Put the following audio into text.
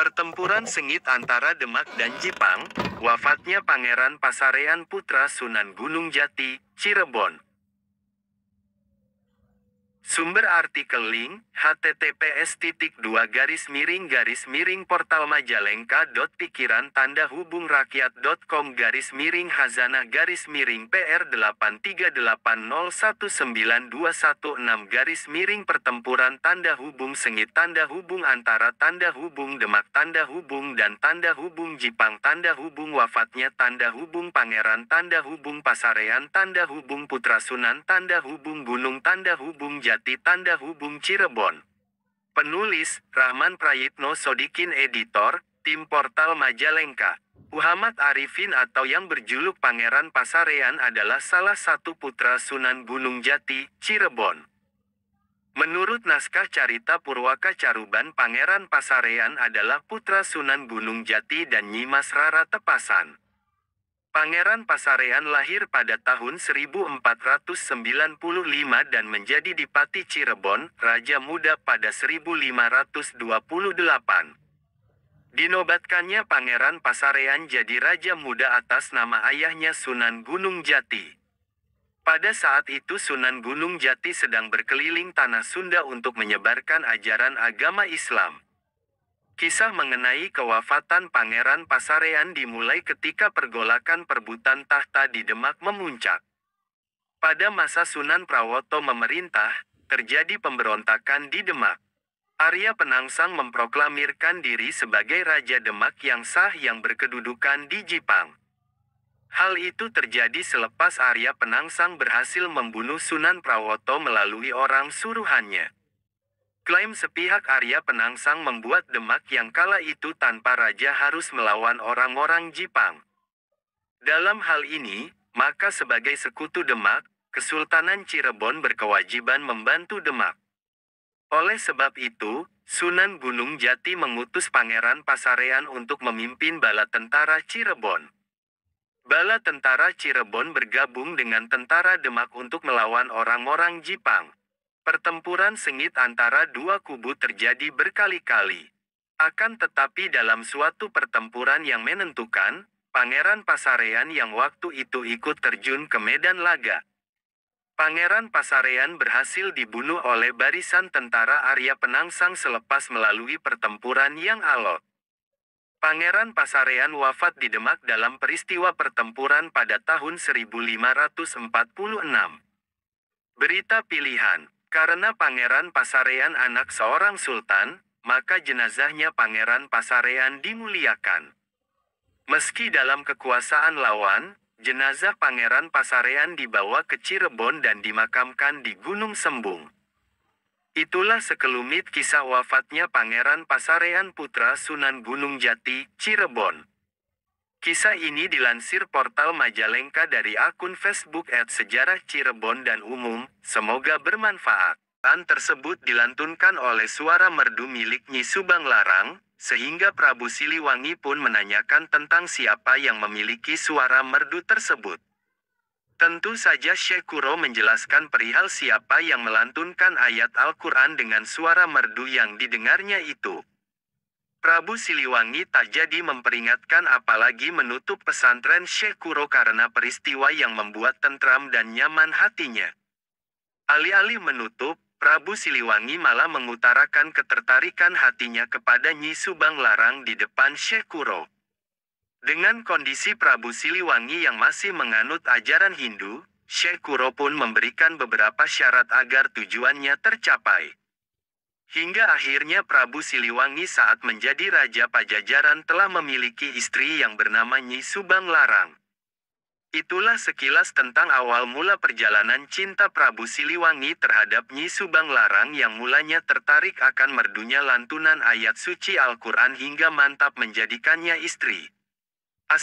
Pertempuran sengit antara Demak dan Jipang, wafatnya Pangeran Pasarean putra Sunan Gunung Jati, Cirebon. Sumber artikel link, https://pikiran-hubung-rakyat.com/miring-hazanah-miring-PR 8380921 antara tanda hubung Demak tanda hubung dan tanda hubung Jipang tanda hubung wafatnya tanda hubung Pangeran tanda hubung Pasarean tanda hubung putra Sunan tanda hubung Gunung tanda hubung Jati tanda hubung Cirebon. Penulis, Rahman Prayitno Sodikin Editor, Tim Portal Majalengka. Muhammad Arifin atau yang berjuluk Pangeran Pasarean adalah salah satu putra Sunan Gunung Jati, Cirebon. Menurut naskah Carita Purwaka Caruban Pangeran Pasarean adalah putra Sunan Gunung Jati dan Nyimas Rara Tepasan. Pangeran Pasarean lahir pada tahun 1495 dan menjadi Dipati Cirebon, Raja Muda pada 1528. Dinobatkannya Pangeran Pasarean jadi Raja Muda atas nama ayahnya Sunan Gunung Jati. Pada saat itu Sunan Gunung Jati sedang berkeliling tanah Sunda untuk menyebarkan ajaran agama Islam. Kisah mengenai kewafatan Pangeran Pasarean dimulai ketika pergolakan perebutan tahta di Demak memuncak. Pada masa Sunan Prawoto memerintah, terjadi pemberontakan di Demak. Arya Penangsang memproklamirkan diri sebagai Raja Demak yang sah yang berkedudukan di Jipang. Hal itu terjadi selepas Arya Penangsang berhasil membunuh Sunan Prawoto melalui orang suruhannya. Klaim sepihak Arya Penangsang membuat Demak yang kala itu tanpa raja harus melawan orang-orang Jipang. Dalam hal ini, maka sebagai sekutu Demak, Kesultanan Cirebon berkewajiban membantu Demak. Oleh sebab itu, Sunan Gunung Jati mengutus Pangeran Pasarean untuk memimpin bala tentara Cirebon. Bala tentara Cirebon bergabung dengan tentara Demak untuk melawan orang-orang Jipang. Pertempuran sengit antara dua kubu terjadi berkali-kali. Akan tetapi dalam suatu pertempuran yang menentukan, Pangeran Pasarean yang waktu itu ikut terjun ke medan laga. Pangeran Pasarean berhasil dibunuh oleh barisan tentara Arya Penangsang selepas melalui pertempuran yang alot. Pangeran Pasarean wafat di Demak dalam peristiwa pertempuran pada tahun 1546. Berita pilihan. Karena Pangeran Pasarean anak seorang sultan, maka jenazahnya Pangeran Pasarean dimuliakan. Meski dalam kekuasaan lawan, jenazah Pangeran Pasarean dibawa ke Cirebon dan dimakamkan di Gunung Sembung. Itulah sekelumit kisah wafatnya Pangeran Pasarean putra Sunan Gunung Jati, Cirebon. Kisah ini dilansir portal Majalengka dari akun Facebook @sejarah Cirebon dan umum, semoga bermanfaat. Pesan tersebut dilantunkan oleh suara merdu milik Nyi Subang Larang, sehingga Prabu Siliwangi pun menanyakan tentang siapa yang memiliki suara merdu tersebut. Tentu saja Syekh Kuro menjelaskan perihal siapa yang melantunkan ayat Al-Quran dengan suara merdu yang didengarnya itu. Prabu Siliwangi tak jadi memperingatkan apalagi menutup pesantren Syekh Kuro karena peristiwa yang membuat tentram dan nyaman hatinya. Alih-alih menutup, Prabu Siliwangi malah mengutarakan ketertarikan hatinya kepada Nyi Subang Larang di depan Syekh Kuro. Dengan kondisi Prabu Siliwangi yang masih menganut ajaran Hindu, Syekh Kuro pun memberikan beberapa syarat agar tujuannya tercapai. Hingga akhirnya Prabu Siliwangi saat menjadi Raja Pajajaran telah memiliki istri yang bernama Nyi Subang Larang. Itulah sekilas tentang awal mula perjalanan cinta Prabu Siliwangi terhadap Nyi Subang Larang yang mulanya tertarik akan merdunya lantunan ayat suci Al-Quran hingga mantap menjadikannya istri. ******